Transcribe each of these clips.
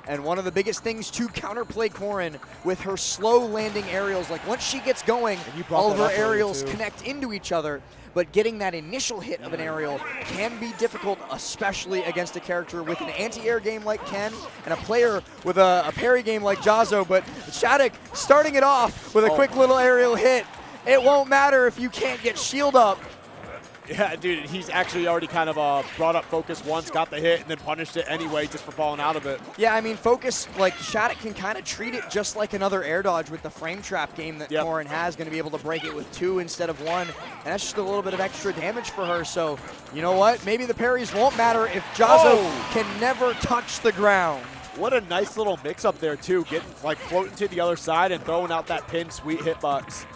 And one of the biggest things to counterplay Corrin with her slow landing aerials, like once she gets going, all of her aerials connect into each other, but getting that initial hit of an aerial can be difficult, especially against a character with an anti-air game like Ken and a player with a parry game like Jazo. But Shadic starting it off with a quick little aerial hit. It won't matter if you can't get shield up. Yeah, dude, he's actually already kind of brought up focus once, got the hit, and then punished it anyway just for falling out of it. Yeah, I mean, focus, like, Shadic can kind of treat it just like another air dodge with the frame trap game that Corrin has, going to be able to break it with 2 instead of 1, and that's just a little bit of extra damage for her. So, you know what? Maybe the parries won't matter if Jazo can never touch the ground. What a nice little mix-up there, too, getting, like, floating to the other side and throwing out that pin sweet hitbox.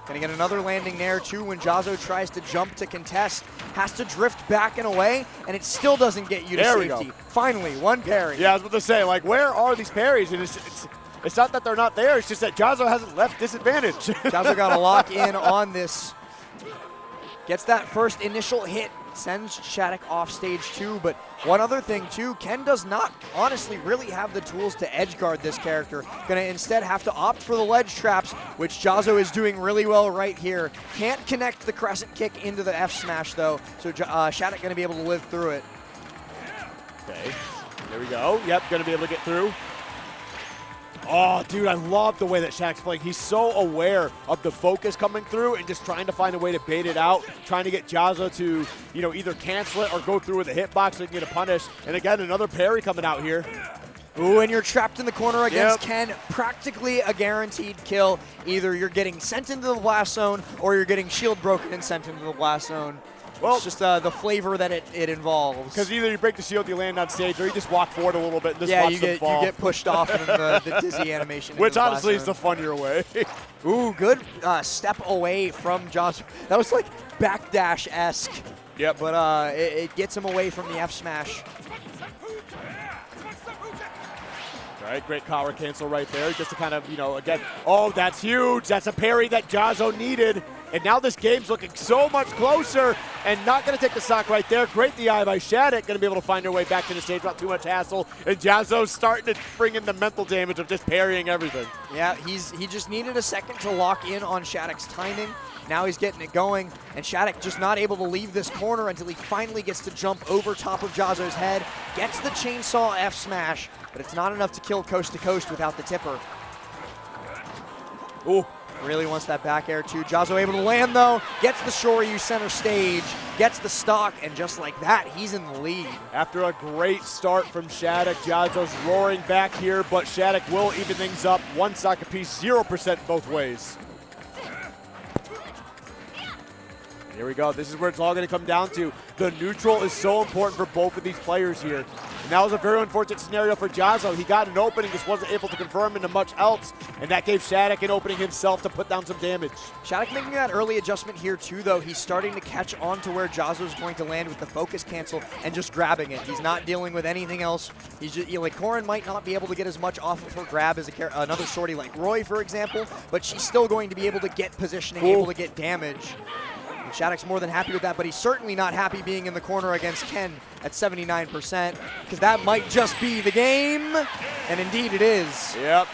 Gonna get another landing there too when Jazo tries to jump to contest. Has to drift back and away, and it still doesn't get you to safety. Finally, one parry. Yeah, I was about to say, like, where are these parries? And it's not that they're not there, it's just that Jazo hasn't left disadvantage. Jazo got to lock in on this. Gets that first initial hit, sends Shadic off stage 2, but one other thing too, Ken does not honestly really have the tools to edge guard this character. Gonna instead have to opt for the ledge traps, which Jazo is doing really well right here. Can't connect the crescent kick into the F smash though, so Shadic gonna be able to live through it. Okay, there we go. Yep, gonna be able to get through. Oh, dude, I love the way that Shadic's playing. He's so aware of the focus coming through and just trying to find a way to bait it out, trying to get Jazo to, you know, either cancel it or go through with a hitbox so he can get a punish. And again, another parry coming out here. Ooh, and you're trapped in the corner against Ken. Practically a guaranteed kill. Either you're getting sent into the blast zone or you're getting shield broken and sent into the blast zone. Well, it's just the flavor that it involves. Because either you break the shield, you land on stage, or you just walk forward a little bit and just watch them fall. You get pushed off in the dizzy animation. Which honestly is the funnier way. Ooh, good step away from Jazo. That was like backdash-esque. Yep. But it gets him away from the F smash. All right, great power cancel right there, just to kind of, you know, again, oh, that's huge. That's a parry that Jazo needed. And now this game's looking so much closer and not going to take the stock right there. Great DI by Shadic, going to be able to find her way back to the stage without too much hassle. And Jazo's starting to bring in the mental damage of just parrying everything. Yeah, he just needed a second to lock in on Shadic's timing. Now he's getting it going, and Shadic just not able to leave this corner until he finally gets to jump over top of Jazo's head. Gets the chainsaw F smash, but it's not enough to kill coast to coast without the tipper. Ooh. Really wants that back air too. Jazo able to land though, gets the Shoryu center stage, gets the stock, and just like that, he's in the lead. After a great start from Shadic, Jazo's roaring back here, but Shadic will even things up. 1 stock apiece, 0% both ways. Here we go. This is where it's all going to come down to. The neutral is so important for both of these players here. And that was a very unfortunate scenario for Jazo. He got an opening, just wasn't able to confirm into much else, and that gave Shadic an opening himself to put down some damage. Shadic making that early adjustment here too, though. He's starting to catch on to where Jazo's going to land with the focus cancel and just grabbing it. He's not dealing with anything else. He's just, you know, like, Corrin might not be able to get as much off of her grab as another shorty like Roy, for example, but she's still going to be able to get positioning, able to get damage. And Shadic's more than happy with that, but he's certainly not happy being in the corner against Ken at 79%, because that might just be the game, and indeed it is. Yep,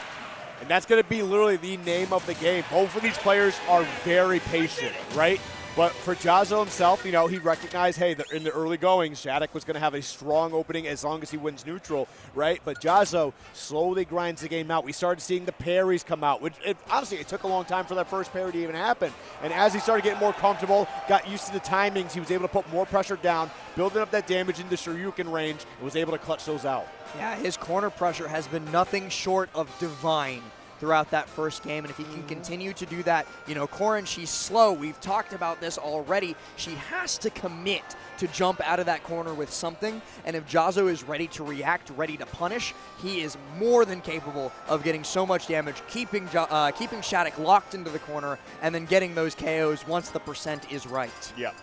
and that's going to be literally the name of the game. Both of these players are very patient, right? But for Jazo himself, you know, he recognized, hey, in the early goings, Shadic was going to have a strong opening as long as he wins neutral, right? But Jazo slowly grinds the game out. We started seeing the parries come out, which honestly, it took a long time for that first parry to even happen. And as he started getting more comfortable, got used to the timings, he was able to put more pressure down, building up that damage into Shoryuken range, and was able to clutch those out. Yeah, his corner pressure has been nothing short of divine throughout that first game, and if he can continue to do that, you know, Corrin, she's slow. We've talked about this already. She has to commit to jump out of that corner with something, and if Jazo is ready to react, ready to punish, he is more than capable of getting so much damage, keeping Shadic locked into the corner, and then getting those KOs once the percent is right. Yep.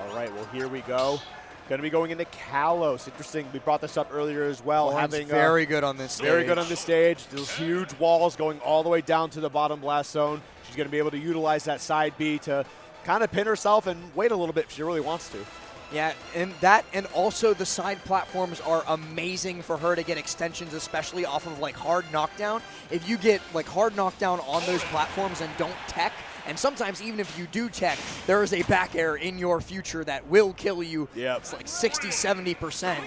All right, well, here we go. Going to be going into Kalos. Interesting. We brought this up earlier as well. Having very good on this stage. Very good on this stage. Those huge walls going all the way down to the bottom blast zone. She's going to be able to utilize that side B to kind of pin herself and wait a little bit if she really wants to. Yeah, and also the side platforms are amazing for her to get extensions, especially off of like hard knockdown. If you get like hard knockdown on those platforms and don't tech, and sometimes even if you do tech, there is a back air in your future that will kill you. Yep. It's like 60-70%.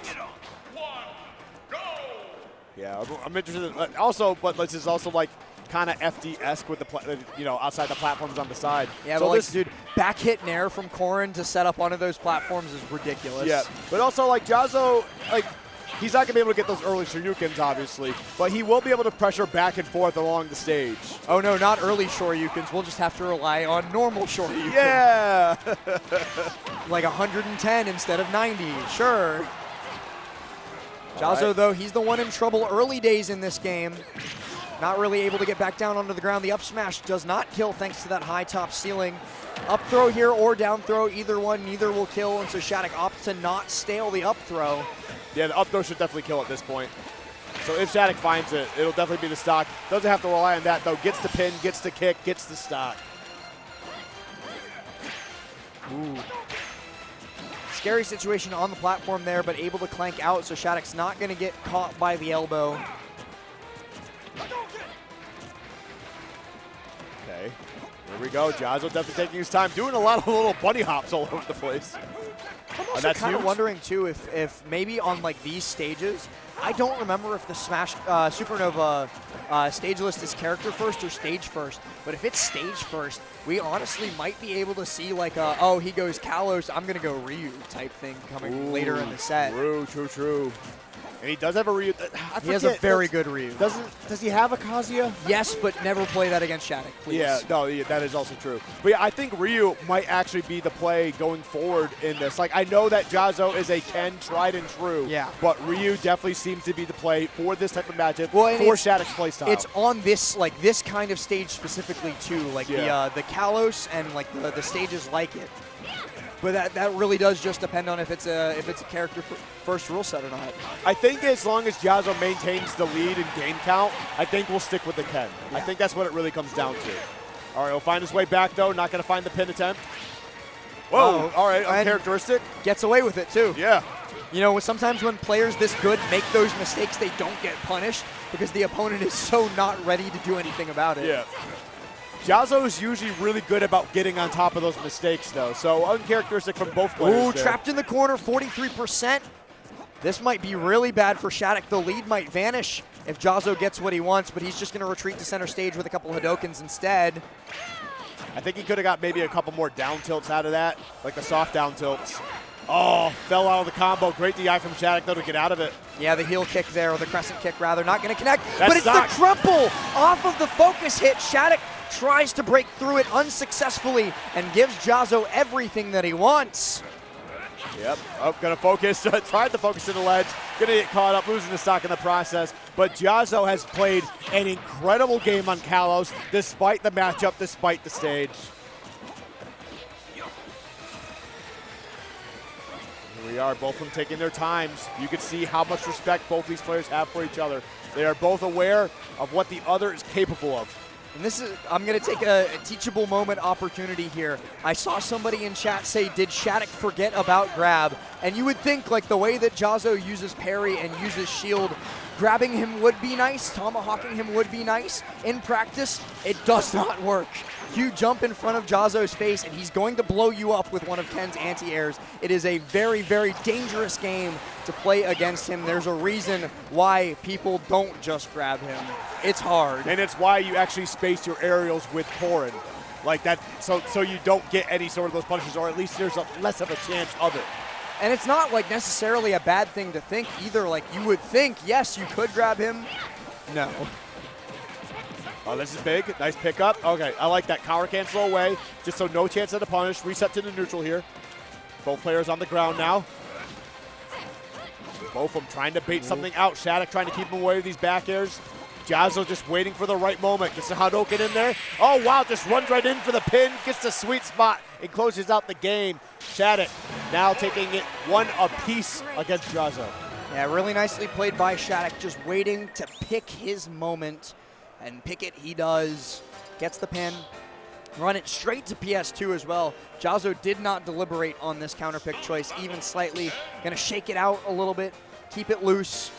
Yeah, I'm interested. Also, but this is also like kind of FD-esque with the outside the platforms on the side. Yeah, so but like, dude, back hit nair from Corrin to set up onto those platforms is ridiculous. Yeah, but also like Jahzzo, like he's not gonna be able to get those early Shoryukens, obviously, but he will be able to pressure back and forth along the stage. Oh no, not early Shoryukens. We'll just have to rely on normal Shoryukens. Yeah. Like 110 instead of 90. Sure. Jazo, right. though, he's the one in trouble early days in this game. Not really able to get back down onto the ground. The up smash does not kill thanks to that high top ceiling. Up throw here or down throw, either one, neither will kill, and so Shadic opts to not stale the up throw. Yeah, the up throw should definitely kill at this point. So if Shadic finds it, it'll definitely be the stock. Doesn't have to rely on that, though. Gets the pin, gets the kick, gets the stock. Ooh. Scary situation on the platform there, but able to clank out, so Shadic's not going to get caught by the elbow. Okay, here we go. Jazo definitely taking his time, doing a lot of little bunny hops all over the place. I'm also kind of wondering, too, if maybe on, like, these stages, I don't remember if the Supernova stage list is character first or stage first, but if it's stage first, we honestly might be able to see, like, oh, he goes Kalos, I'm going to go Ryu type thing coming later in the set. True. And he does have a Ryu. He has a very good Ryu. Does he have a Kazuya? Yes, but never play that against Shadic, please. Yeah, no, that is also true. But yeah, I think Ryu might actually be the play going forward in this. Like, I know that Jahzzo is a Ken tried and true. Yeah. But Ryu definitely seems to be the play for this type of matchup, for Shadic's playstyle. It's on this, like, this kind of stage specifically, too. Like, the Kalos and, like, the stages like it. But that really does just depend on if it's a character first rule set or not. I think as long as Jahzzo maintains the lead in game count, I think we'll stick with the Ken. Yeah. I think that's what it really comes down to. All right, he'll find his way back, though. Not going to find the pin attempt. Whoa, all right, uncharacteristic. Gets away with it, too. Yeah. You know, sometimes when players this good make those mistakes, they don't get punished because the opponent is so not ready to do anything about it. Yeah. Jahzzo is usually really good about getting on top of those mistakes, though. So uncharacteristic from both players. Ooh, trapped in the corner, 43%. This might be really bad for Shadic. The lead might vanish if Jazo gets what he wants, but he's just going to retreat to center stage with a couple Hadokens instead. I think he could have got maybe a couple more down tilts out of that, like the soft down tilts. Oh, fell out of the combo. Great DI from Shadic, though, to get out of it. Yeah, the heel kick there, or the crescent kick, rather. Not going to connect, That's but it's the crumple off of the focus hit. Shadic tries to break through it unsuccessfully and gives Jazo everything that he wants. Yep, gonna focus, tried to focus to the ledge, gonna get caught up, losing the stock in the process. But Jahzzo has played an incredible game on Kalos, despite the matchup, despite the stage. Here we are, both of them taking their times. You can see how much respect both these players have for each other. They are both aware of what the other is capable of. And this is, I'm going to take a teachable moment opportunity here. I saw somebody in chat say, did Shadic forget about grab? And you would think, like, the way that Jazo uses parry and uses shield, grabbing him would be nice, tomahawking him would be nice. In practice, it does not work. You jump in front of Jazo's face, and he's going to blow you up with one of Ken's anti-airs. It is a very, very dangerous game to play against him. There's a reason why people don't just grab him. It's hard. And it's why you actually space your aerials with Corrin. Like that, so you don't get any sort of those punishes, or at least there's less of a chance of it. And it's not like necessarily a bad thing to think either. Like, you would think, yes, you could grab him. No. Oh, this is big. Nice pickup. Okay, I like that. Counter cancel away, just so no chance of the punish. Reset to the neutral here. Both players on the ground now. Both of them trying to bait something out. Shadic trying to keep him away with these back airs. Jazo just waiting for the right moment. Gets the Hadouken in there. Oh, wow, just runs right in for the pin. Gets the sweet spot and closes out the game. Shadic now taking it one apiece against Jazo. Yeah, really nicely played by Shadic, just waiting to pick his moment. And pick it he does. Gets the pin. run it straight to PS2 as well. Jazo did not deliberate on this counterpick choice even slightly. Gonna shake it out a little bit, keep it loose.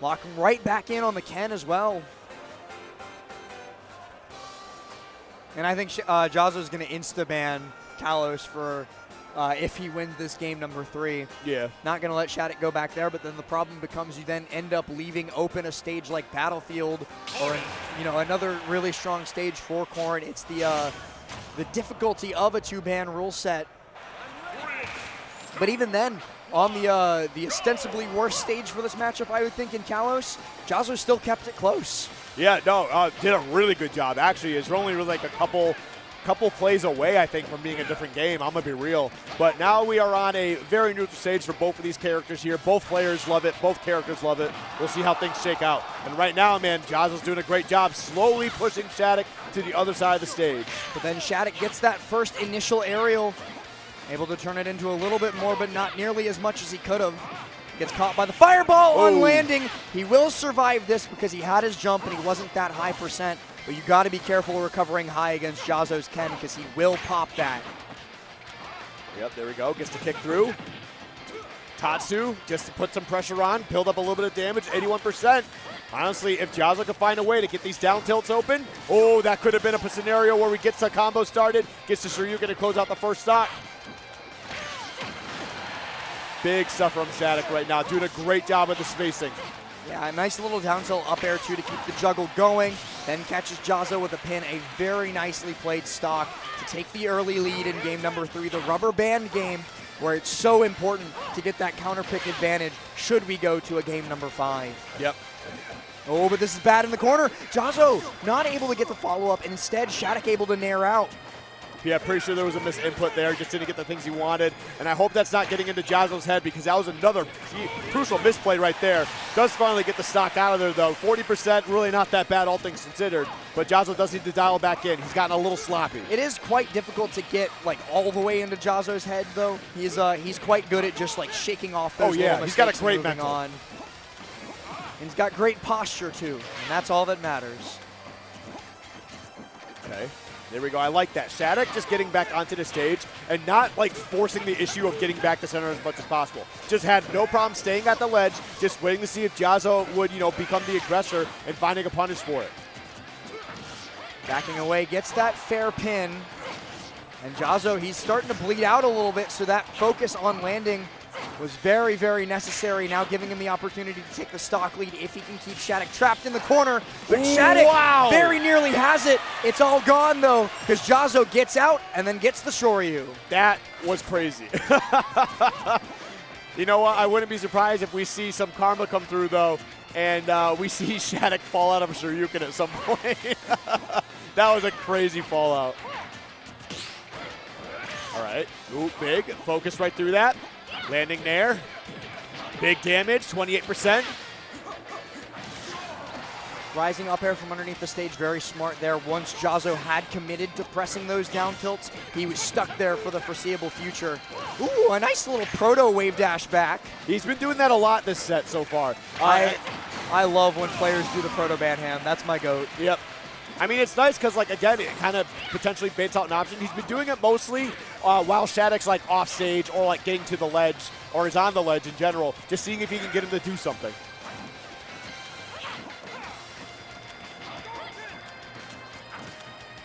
Lock him right back in on the Ken as well. And I think Jazo's gonna insta-ban Kalos for if he wins this game number 3. Yeah. Not going to let Shadic go back there, but then the problem becomes you then end up leaving open a stage like Battlefield or, another really strong stage for Corrin. It's the difficulty of a 2-ban rule set. But even then, on the ostensibly worst stage for this matchup, I would think, in Kalos, Jahzzo still kept it close. Yeah, no, did a really good job. Actually, it's only really like a couple plays away, I think, from being a different game. I'm going to be real. But now we are on a very neutral stage for both of these characters here. Both players love it. Both characters love it. We'll see how things shake out. And right now, man, Jahzzo's doing a great job slowly pushing Shadic to the other side of the stage. But then Shadic gets that first initial aerial, able to turn it into a little bit more, but not nearly as much as he could have. Gets caught by the fireball on landing. He will survive this because he had his jump and he wasn't that high percent. But you got to be careful recovering high against Jahzzo's Ken because he will pop that. Yep, there we go. Gets to kick through. Tatsu just to put some pressure on, build up a little bit of damage, 81%. Honestly, if Jahzzo could find a way to get these down tilts open, that could have been a scenario where we get the combo started, gets to Shoryuken to close out the first stock. Big stuff from Shadic right now, doing a great job of the spacing. Yeah, a nice little down tilt up air too to keep the juggle going. Then catches Jahzzo with a pin, a very nicely played stock to take the early lead in game number 3, the rubber band game, where it's so important to get that counterpick advantage should we go to a game number 5. Yep. Oh, but this is bad in the corner. Jahzzo not able to get the follow-up, and instead Shadic able to nair out. Yeah, pretty sure there was a misinput there, just didn't get the things he wanted. And I hope that's not getting into Jahzzo's head because that was another crucial misplay right there. Does finally get the stock out of there though. 40%, really not that bad all things considered. But Jahzzo does need to dial back in. He's gotten a little sloppy. It is quite difficult to get like all the way into Jahzzo's head though. He's quite good at just like shaking off those little mistakes. He's got a great mental. And he's got great posture too, and that's all that matters. Okay. There we go. I like that. Shadic just getting back onto the stage and not like forcing the issue of getting back to center as much as possible. Just had no problem staying at the ledge, just waiting to see if Jahzzo would, become the aggressor and finding a punish for it. Backing away, gets that fair pin. And Jahzzo, he's starting to bleed out a little bit, so that focus on landing was very, very necessary. Now giving him the opportunity to take the stock lead if he can keep Shadic trapped in the corner. But Shadic very nearly has it. It's all gone though, because Jahzzo gets out and then gets the Shoryu. That was crazy. You know what? I wouldn't be surprised if we see some karma come through though, and we see Shadic fall out of a Shoryuken at some point. That was a crazy fallout. All right. Ooh, big. Focus right through that. Landing there. Big damage, 28%. Rising up air from underneath the stage, very smart there. Once Jahzzo had committed to pressing those down tilts, he was stuck there for the foreseeable future. Ooh, a nice little proto wave dash back. He's been doing that a lot this set so far. I love when players do the proto banhand. That's my goat. Yep. I mean, it's nice because, like, again, it kind of potentially baits out an option. He's been doing it mostly while Shadic's, like, off stage or, like, getting to the ledge or is on the ledge in general, just seeing if he can get him to do something.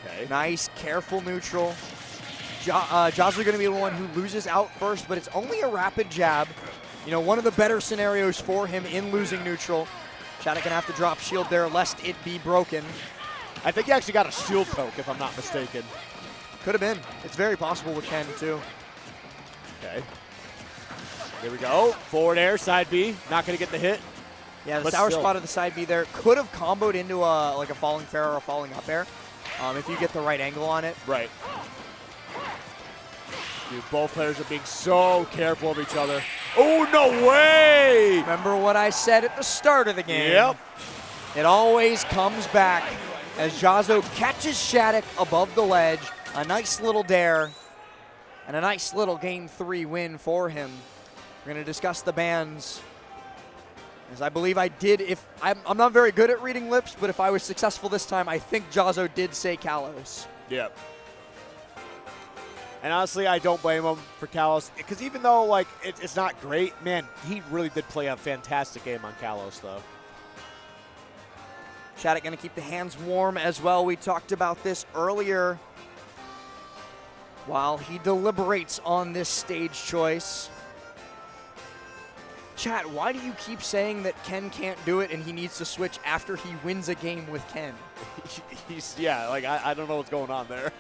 Okay. Nice, careful neutral. Jahzzo going to be the one who loses out first, but it's only a rapid jab. You know, one of the better scenarios for him in losing neutral. Shadic going to have to drop shield there lest it be broken. I think he actually got a shield poke, if I'm not mistaken. Could have been. It's very possible with Ken, too. Okay. Here we go. Forward air, side B. Not going to get the hit. Yeah, the sour spot of the side B there could have comboed into like a falling fair or a falling up air if you get the right angle on it. Right. Dude, both players are being so careful of each other. Oh, no way! Remember what I said at the start of the game. Yep. It always comes back as Jazo catches Shadic above the ledge. A nice little dare and a nice little game 3 win for him. We're going to discuss the bans As I believe I did, I'm not very good at reading lips, but if I was successful this time, I think Jazo did say Kalos. Yep. And honestly, I don't blame him for Kalos, because even though like it's not great, man, he really did play a fantastic game on Kalos, though. Shadic going to keep the hands warm as well. We talked about this earlier. While he deliberates on this stage choice. Chat, why do you keep saying that Ken can't do it and he needs to switch after he wins a game with Ken? Yeah, like I don't know what's going on there.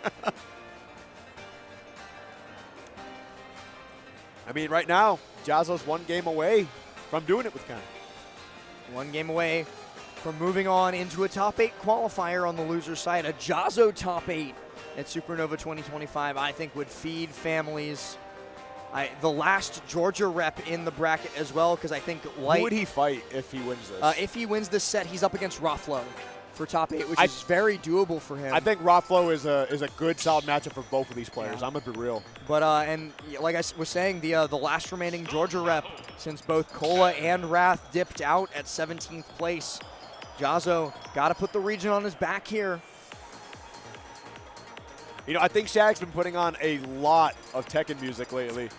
I mean, right now, Jahz's 1 game away from doing it with Ken. 1 game away from moving on into a top 8 qualifier on the loser side. A Jazo top 8 at Supernova 2025, I think, would feed families. The last Georgia rep in the bracket as well, because I think Light... Who would he fight if he wins this? If he wins this set, he's up against Rothflow for top 8, which is very doable for him. I think Rothflow is a good, solid matchup for both of these players. Yeah. I'm going to be real. But, and like I was saying, the last remaining Georgia rep, since both Cola and Wrath dipped out at 17th place, Jazo got to put the region on his back here. You know, I think Shadic's been putting on a lot of Tekken music lately.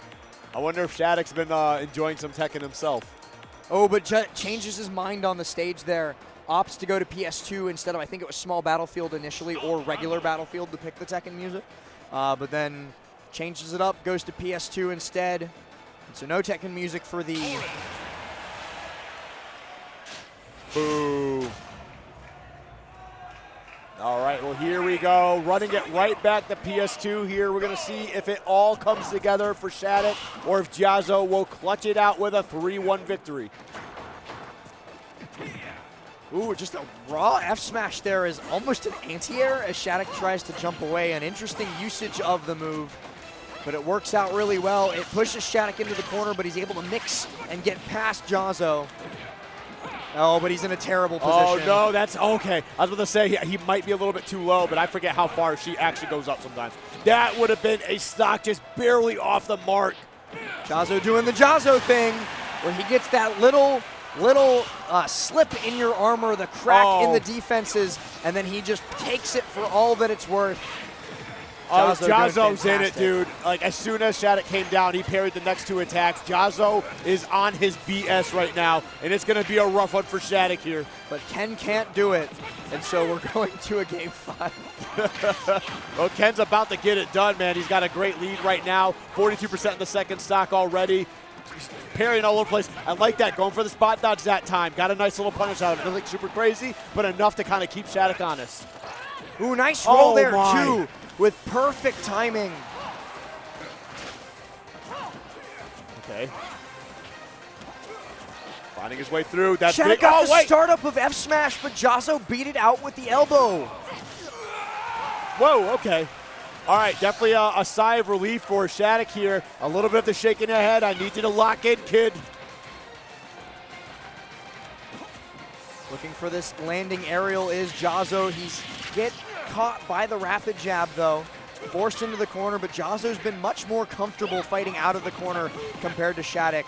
I wonder if Shadic's been enjoying some Tekken himself. Oh, but changes his mind on the stage there. Opts to go to PS2 instead of, I think it was Small Battlefield initially, or regular Battlefield to pick the Tekken music. But then changes it up, goes to PS2 instead. And so no Tekken music for the... Boo. All right, well, here we go. Running it right back to PS2 here. We're going to see if it all comes together for Shadic or if Jahzo will clutch it out with a 3-1 victory. Ooh, just a raw F smash there is almost an anti-air as Shadic tries to jump away. An interesting usage of the move, but it works out really well. It pushes Shadic into the corner, but he's able to mix and get past Jahzo. Oh, but he's in a terrible position. Oh, no, that's okay. I was about to say he might be a little bit too low, but I forget how far she actually goes up sometimes. That would have been a stock just barely off the mark. Jazo doing the Jazo thing, where he gets that little slip in your armor, the crack in the defenses, and then he just takes it for all that it's worth. Jahzo's in it, dude. Like, as soon as Shadic came down, he parried the next 2 attacks. Jahzo is on his BS right now, and it's going to be a rough one for Shadic here. But Ken can't do it, and so we're going to a game 5. Well, Ken's about to get it done, man. He's got a great lead right now, 42% in the second stock already. He's parrying all over the place. I like that, going for the spot dodge that time. Got a nice little punish out of it. Nothing super crazy, but enough to kind of keep Shadic honest. Ooh, nice roll there, too, with perfect timing. Okay. Finding his way through. That's Shadic big. got the startup of F smash, but Jazo beat it out with the elbow. Whoa, okay. All right, definitely a sigh of relief for Shadic here. A little bit of the shaking your head. I need you to lock in, kid. Looking for this landing aerial is Jazo. He's caught by the rapid jab, though. Forced into the corner, but Jazo's been much more comfortable fighting out of the corner compared to Shadic.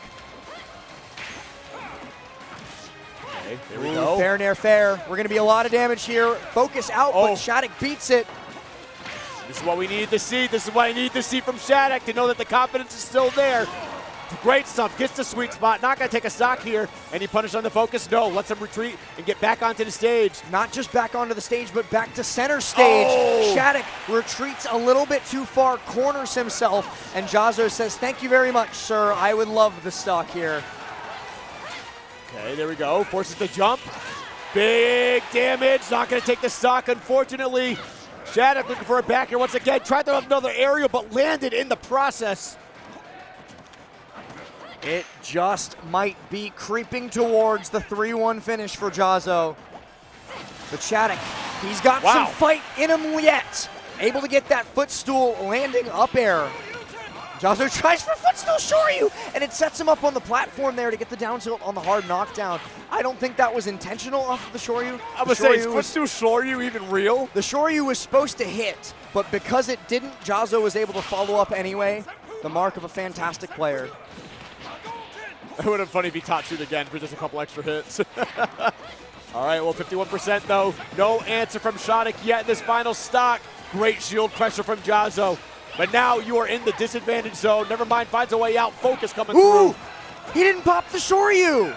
Okay, there we go. Fair, nair, fair. We're going to be a lot of damage here. Focus out, but Shadic beats it. This is what we need to see. This is what I need to see from Shadic to know that the confidence is still there. Great stuff. Gets the sweet spot. Not going to take a stock here. Any punish on the focus? No. Lets him retreat and get back onto the stage. Not just back onto the stage, but back to center stage. Shadic retreats a little bit too far, corners himself, and Jazo says, "Thank you very much, sir. I would love the stock here." Okay, there we go. Forces the jump. Big damage. Not going to take the stock, unfortunately. Shadic looking for a back here once again. Tried to have another aerial, but landed in the process. It just might be creeping towards the 3-1 finish for Jazo. But Shadic, he's got some fight in him yet. Able to get that footstool landing up air. Jazo tries for footstool Shoryu, and it sets him up on the platform there to get the down tilt on the hard knockdown. I don't think that was intentional off of the Shoryu. I was saying, is footstool Shoryu even real? The Shoryu was supposed to hit, but because it didn't, Jazo was able to follow up anyway. The mark of a fantastic player. It would have been funny if he top shoot again for just a couple extra hits. All right, well, 51% though. No answer from Shadic yet in this final stock. Great shield pressure from Jazo. But now you are in the disadvantage zone. Never mind, finds a way out. Focus coming through. He didn't pop the Shoryu.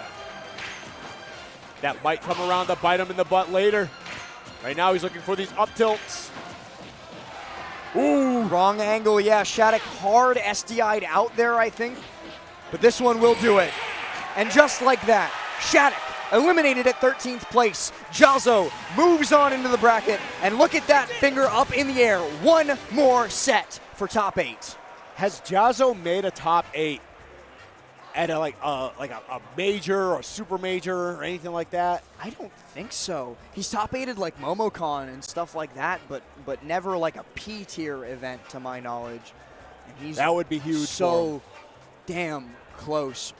That might come around to bite him in the butt later. Right now he's looking for these up tilts. Ooh, wrong angle. Yeah, Shadic hard SDI'd out there, I think. But this one will do it. And just like that, Shadic eliminated at 13th place. Jazo moves on into the bracket. And look at that finger up in the air. One more set for top 8. Has Jazo made a top 8 at a major or super major or anything like that? I don't think so. He's top 8'd like Momocon and stuff like that, but never like a P tier event to my knowledge. And he's that would be huge. So damn close